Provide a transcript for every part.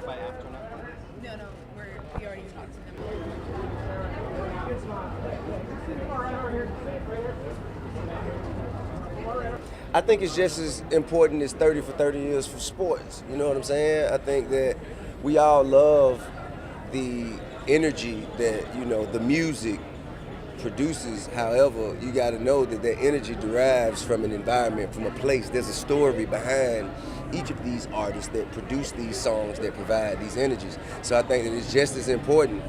out by after now? No, we already talked to them. I think it's just as important as 30 for 30 years for sports. You know what I'm saying? I think that we all love the energy that, the music produces. However, you got to know that that energy derives from an environment, from a place. There's a story behind each of these artists that produce these songs that provide these energies. So I think that it's just as important,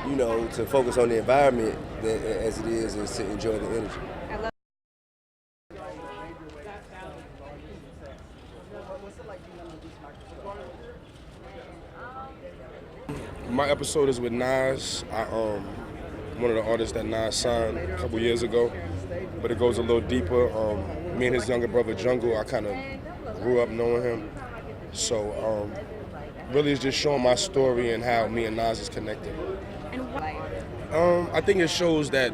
to focus on the environment as it is to enjoy the energy. My episode is with Nas. One of the artists that Nas signed a couple years ago, but it goes a little deeper. Me and his younger brother Jungle, I kind of grew up knowing him, so really it's just showing my story and how me and Nas is connected. I think it shows that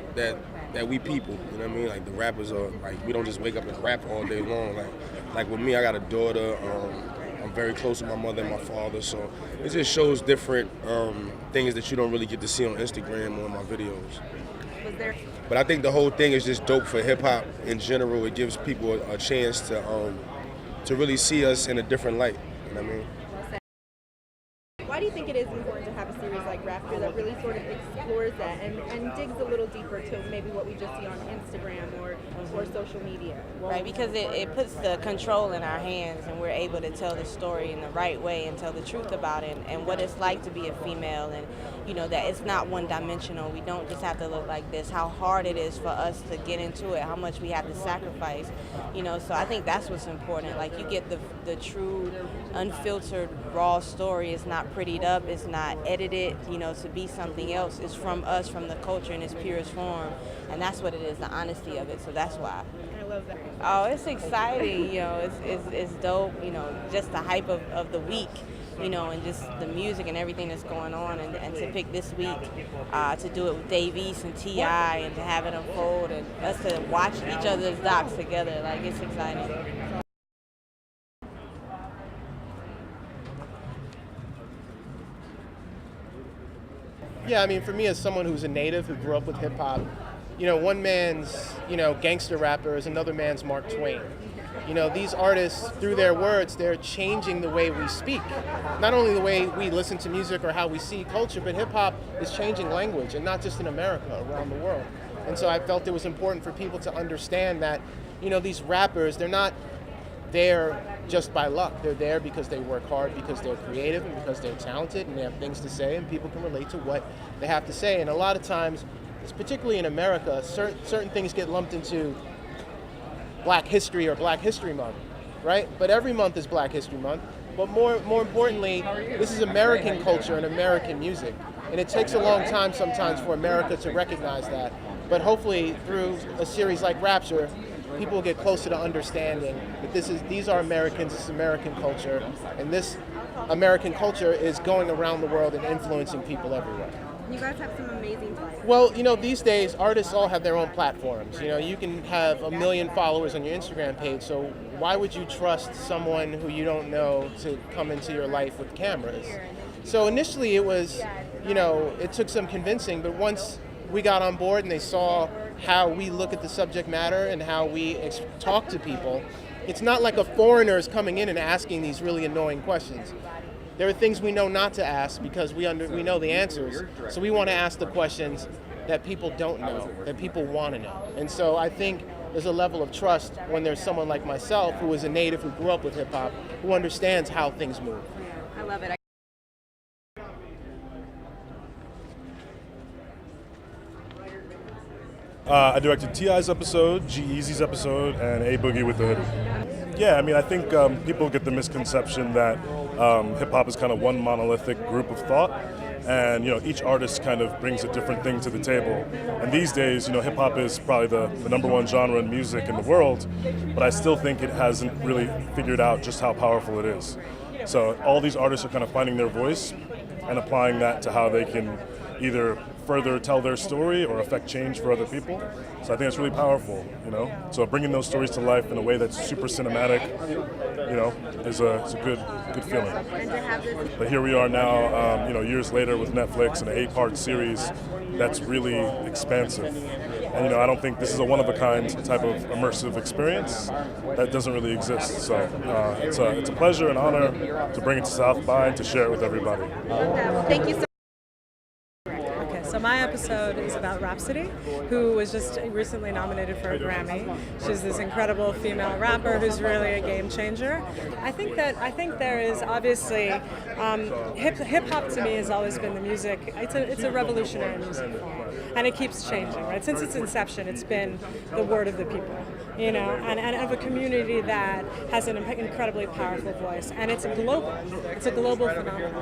we people, you know what I mean? Like the rappers are like, we don't just wake up and rap all day long. Like with me, I got a daughter. I'm very close to my mother and my father, so it just shows different things that you don't really get to see on Instagram or in my videos. But I think the whole thing is just dope for hip hop in general. It gives people a chance to really see us in a different light. You know what I mean? Why do you think it is important to have a series like Rapture that really sort of explores that and digs a little deeper to maybe what we just see on Instagram or social media? Right, because it puts the control in our hands and we're able to tell the story in the right way and tell the truth about it and what it's like to be a female, and that it's not one-dimensional. We don't just have to look like this, how hard it is for us to get into it, how much we have to sacrifice, so I think that's what's important. Like, you get the true, unfiltered, raw story. It's not prettied up, it's not edited, to be something else. It's from us, from the culture in its purest form, and that's what it is, the honesty of it, so that's why. I love that. Oh, it's exciting, it's dope, just the hype of the week, and just the music and everything that's going on, and to pick this week to do it with Dave East and T.I. and to have it unfold and us to watch each other's docs together, like, it's exciting. Yeah, I mean, for me as someone who's a native who grew up with hip hop, one man's, gangster rapper is another man's Mark Twain. These artists, through their words, they're changing the way we speak. Not only the way we listen to music or how we see culture, but hip hop is changing language, and not just in America, around the world. And so I felt it was important for people to understand that, these rappers, they're not there just by luck. They're there because they work hard, because they're creative, and because they're talented, and they have things to say, and people can relate to what they have to say. And a lot of times, particularly in America, certain things get lumped into Black History or Black History Month, right? But every month is Black History Month. But more importantly, this is American culture and American music. And it takes a long time sometimes for America to recognize that. But hopefully through a series like Rapture, people will get closer to understanding that these are Americans, this is American culture, and this American culture is going around the world and influencing people everywhere. You guys have some amazing vibes. Well, these days, artists all have their own platforms. You can have 1 million followers on your Instagram page, so why would you trust someone who you don't know to come into your life with cameras? So initially it was, it took some convincing, but once we got on board and they saw how we look at the subject matter and how we talk to people, it's not like a foreigner is coming in and asking these really annoying questions. There are things we know not to ask because we know the answers. So we want to ask the questions that people don't know, that people want to know. And so I think there's a level of trust when there's someone like myself who is a native who grew up with hip hop, who understands how things move. I love it. I directed T.I.'s episode, G-Eazy's episode, and A Boogie with the Hoodie. Yeah, I mean, I think people get the misconception that hip-hop is kind of one monolithic group of thought, and each artist kind of brings a different thing to the table. And these days, hip-hop is probably the number one genre in music in the world, but I still think it hasn't really figured out just how powerful it is. So all these artists are kind of finding their voice and applying that to how they can either further tell their story or affect change for other people. So I think it's really powerful, you know. So bringing those stories to life in a way that's super cinematic, you know, is a good feeling. And to have this, But here we are now, you know, years later with Netflix and an 8-part series that's really expansive. And you know, I don't think this is a one-of-a-kind type of immersive experience that doesn't really exist. So it's a pleasure and honor to bring it to South by and to share it with everybody. thank you so So my episode is about Rapsody, who was just recently nominated for a Grammy. She's this incredible female rapper who's really a game changer. I think there is obviously hip hop to me has always been the music. It's a revolutionary music form, and it keeps changing. Right, since its inception, it's been the word of the people, you know, and of a community that has an incredibly powerful voice, and it's global. It's a global phenomenon.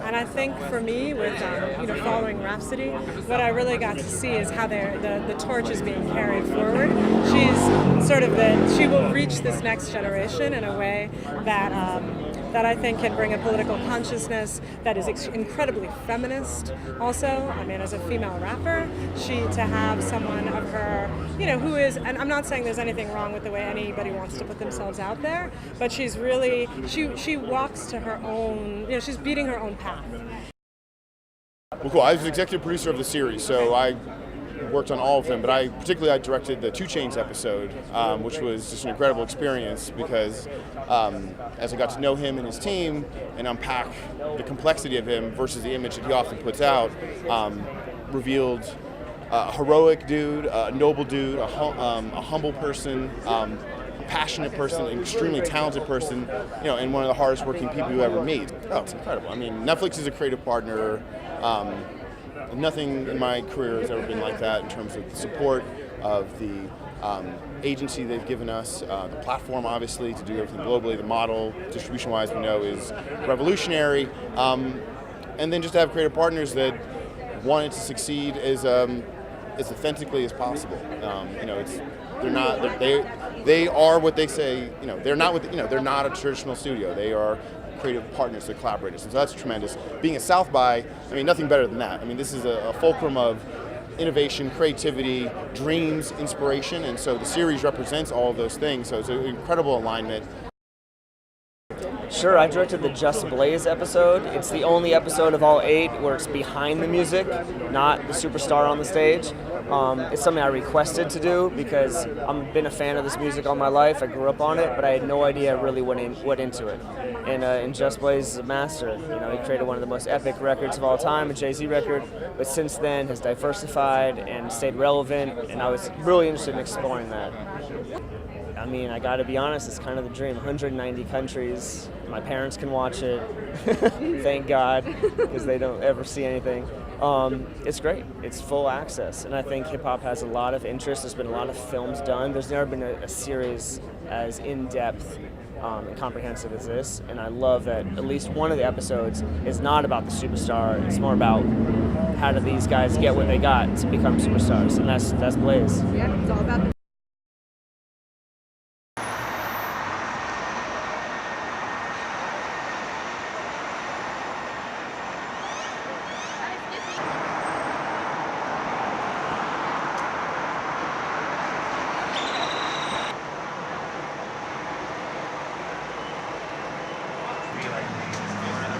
And I think for me, with you know, following Rapsody, what I really got to see is how the torch is being carried forward. She's sort of she will reach this next generation in a way that that I think can bring a political consciousness that is incredibly feminist. Also, I mean, as a female rapper, to have someone of her, you know, who is, and I'm not saying there's anything wrong with the way anybody wants to put themselves out there, but she's really, she walks to her own, you know, she's beating her own path. Well, cool. I was the executive producer of the series, so I worked on all of them, but I directed the 2 Chainz episode, which was just an incredible experience because as I got to know him and his team and unpack the complexity of him versus the image that he often puts out, revealed a heroic dude, a noble dude, a humble person, a passionate person, an extremely talented person, you know, and one of the hardest working people you ever meet. Oh, it's incredible. I mean, Netflix is a creative partner. Nothing in my career has ever been like that in terms of the support of the agency they've given us, the platform obviously to do everything globally, the model distribution-wise we know is revolutionary, and then just to have creative partners that want it to succeed as authentically as possible. You know, they are what they say. You know, they're not they're not a traditional studio. They are creative partners, they're collaborators, and so that's tremendous. Being at South by, I mean, nothing better than that. I mean, this is a fulcrum of innovation, creativity, dreams, inspiration, and so the series represents all of those things, so it's an incredible alignment. Sure, I directed the Just Blaze episode. It's the only episode of all 8 where it's behind the music, not the superstar on the stage. It's something I requested to do because I've been a fan of this music all my life. I grew up on it, but I had no idea I really went into it. And Just Blaze is a master. You know, he created one of the most epic records of all time, a Jay-Z record, but since then has diversified and stayed relevant, and I was really interested in exploring that. I mean, I gotta be honest, it's kind of the dream. 190 countries, my parents can watch it, thank God, because they don't ever see anything. It's great, it's full access, and I think hip hop has a lot of interest. There's been a lot of films done. There's never been a series as in-depth and comprehensive as this, and I love that at least one of the episodes is not about the superstar, it's more about how do these guys get what they got to become superstars, and that's Blaze. Yeah, it's all about the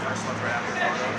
First look for